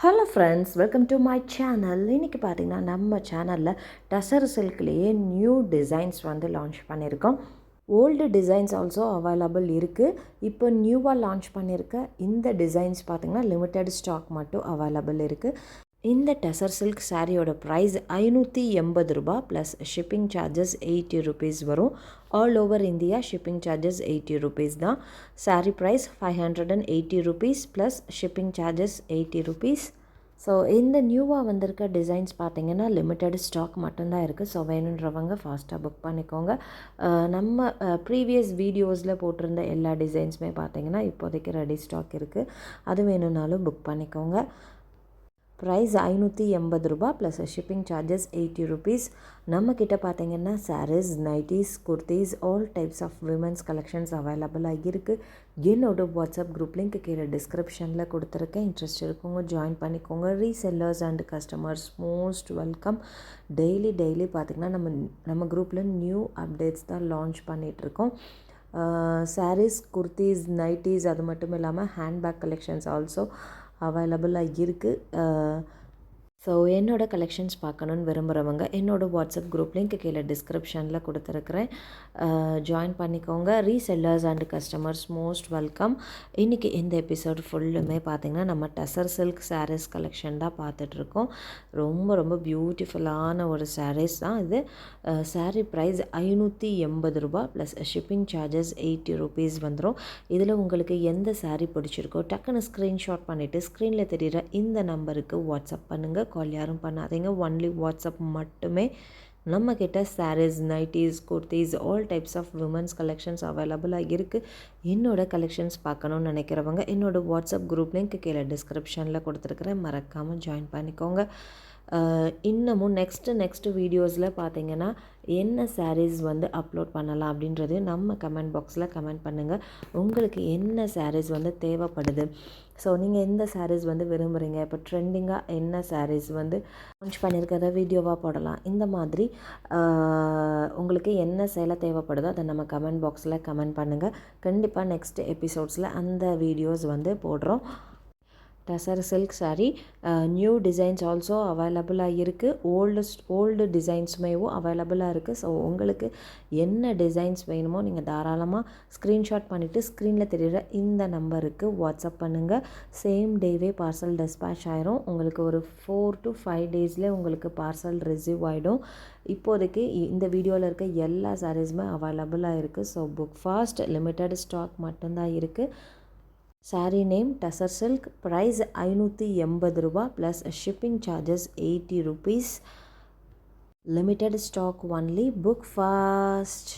Hello friends, welcome to my channel. இன்றைக்கி பார்த்திங்கன்னா நம்ம சேனலில் டசர் சில்க்லேயே நியூ டிசைன்ஸ் வந்து லான்ச் பண்ணியிருக்கோம். ஓல்டு டிசைன்ஸ் ஆல்சோ அவைலபிள் இருக்குது. இப்போ நியூவாக லான்ச் பண்ணியிருக்க இந்த டிசைன்ஸ் பார்த்திங்கன்னா லிமிட்டட் ஸ்டாக் மட்டும் அவைலபிள் இருக்குது. இந்த டசர் சில்க் சாரியோட ப்ரைஸ் 580 ரூபா ப்ளஸ் ஷிப்பிங் சார்ஜஸ் 80 ருபீஸ் வரும். All over India shipping charges 80 rupees தான். Sari price 580 rupees plus shipping charges 80 rupees. So இந்த நியூவாக வந்திருக்க டிசைன்ஸ் பார்த்திங்கன்னா லிமிட்டட் ஸ்டாக் மட்டும்தான் இருக்குது. ஸோ வேணுன்றவங்க ஃபாஸ்ட்டாக புக் பண்ணிக்கோங்க. நம்ம ப்ரீவியஸ் வீடியோஸில் போட்டிருந்த எல்லா டிசைன்ஸுமே பார்த்திங்கன்னா இப்போதைக்கு ரெடி ஸ்டாக் இருக்குது. அது வேணும்னாலும் புக் பண்ணிக்கோங்க. ப்ரைஸ் 580 ரூபா ப்ளஸ் ஷிப்பிங் சார்ஜஸ் 80 ருபீஸ். நம்மக்கிட்ட பார்த்திங்கன்னா saris, nighties, kurtis, all types of women's collections அவைலபிளாக இருக்குது. என்னோட வாட்ஸ்அப் குரூப் லிங்க் கீழே டிஸ்கிரிப்ஷனில் கொடுத்துருக்கேன். இன்ட்ரெஸ்ட் இருக்கவங்க ஜாயின் பண்ணிக்கோங்க. Resellers and customers most welcome. Daily பார்த்திங்கன்னா நம்ம குரூப்பில் நியூ அப்டேட்ஸ் தான் லான்ச் பண்ணிகிட்ருக்கோம். சாரீஸ், குர்த்திஸ், நைட்டிஸ், அது மட்டும் இல்லாமல் ஹேண்ட்பேக் கலெக்ஷன்ஸ் ஆல்சோ அவைலபிளாக இருக்குது. ஸோ என்னோடய கலெக்ஷன்ஸ் பார்க்கணுன்னு விரும்புகிறவங்க என்னோடய வாட்ஸ்அப் குரூப் லிங்க் கீழே டிஸ்கிரிப்ஷனில் கொடுத்துருக்குறேன். ஜாயின் பண்ணிக்கோங்க. Resellers and customers most welcome. இன்றைக்கி இந்த எபிசோட் ஃபுல்லுமே பார்த்திங்கன்னா நம்ம டசர் சில்க் சாரீஸ் கலெக்ஷன் தான் பார்த்துட்ருக்கோம். ரொம்ப பியூட்டிஃபுல்லான ஒரு சாரீஸ் தான் இது. சாரீ ப்ரைஸ் 580 ரூபா ப்ளஸ் ஷிப்பிங் சார்ஜஸ் 80 ருபீஸ் வந்துடும். இதில் உங்களுக்கு எந்த சாரீ பிடிச்சிருக்கோ டக்குன்னு ஸ்க்ரீன்ஷாட் பண்ணிவிட்டு ஸ்க்ரீனில் தெரிகிற இந்த நம்பருக்கு வாட்ஸ்அப் பண்ணுங்கள். கால் யாரும் பண்ணாதீங்க. ஒன்லி வாட்ஸ்அப் மட்டுமே. நம்மக்கிட்ட saris, nighties, kurtis, all types of women's collections அவைலபிளாக இருக்குது. என்னோடய கலெக்ஷன்ஸ் பார்க்கணுன்னு நினைக்கிறவங்க என்னோடய வாட்ஸ்அப் குரூப் லிங்க் கீழே டிஸ்கிரிப்ஷனில் கொடுத்துருக்குறேன். மறக்காமல் ஜாயின் பண்ணிக்கோங்க. இன்னமும் நெக்ஸ்ட்டு வீடியோஸில் பார்த்திங்கன்னா என்ன சாரீஸ் வந்து அப்லோட் பண்ணலாம் அப்படின்றது நம்ம கமெண்ட் பாக்ஸில் கமெண்ட் பண்ணுங்கள். உங்களுக்கு என்ன சாரீஸ் வந்து தேவைப்படுது, ஸோ நீங்கள் எந்த சாரீஸ் வந்து விரும்புகிறீங்க, இப்போ ட்ரெண்டிங்காக என்ன சாரீஸ் வந்து லான்ச் பண்ணியிருக்கிறத வீடியோவாக போடலாம், இந்த மாதிரி உங்களுக்கு என்ன சேலை தேவைப்படுதோ அதை நம்ம கமெண்ட் பாக்ஸில் கமெண்ட் பண்ணுங்கள். கண்டிப்பாக நெக்ஸ்ட் எபிசோட்ஸில் அந்த வீடியோஸ் வந்து போடுறோம். Tussar silk sari new designs also அவைலபிளாக இருக்குது. ஓல்டு டிசைன்ஸுமேவும் அவைலபிளாக இருக்குது. ஸோ உங்களுக்கு என்ன டிசைன்ஸ் வேணுமோ நீங்கள் தாராளமாக ஸ்க்ரீன்ஷாட் பண்ணிவிட்டு ஸ்க்ரீனில் தெரிகிற இந்த நம்பருக்கு வாட்ஸ்அப் பண்ணுங்கள். சேம் டேவே பார்சல் டிஸ்பேச் ஆயிரும். உங்களுக்கு ஒரு 4 to 5 டேஸில் உங்களுக்கு பார்சல் ரிசீவ் ஆகிடும். இப்போதைக்கு இந்த வீடியோவில் இருக்க எல்லா சாரீஸுமே அவைலபிளாக இருக்குது. So book fast. Limited stock மட்டும்தான் இருக்குது. Sari name tussar silk. Price 580 ரூபா plus shipping charges 80 rupees. Limited stock only. Book fast.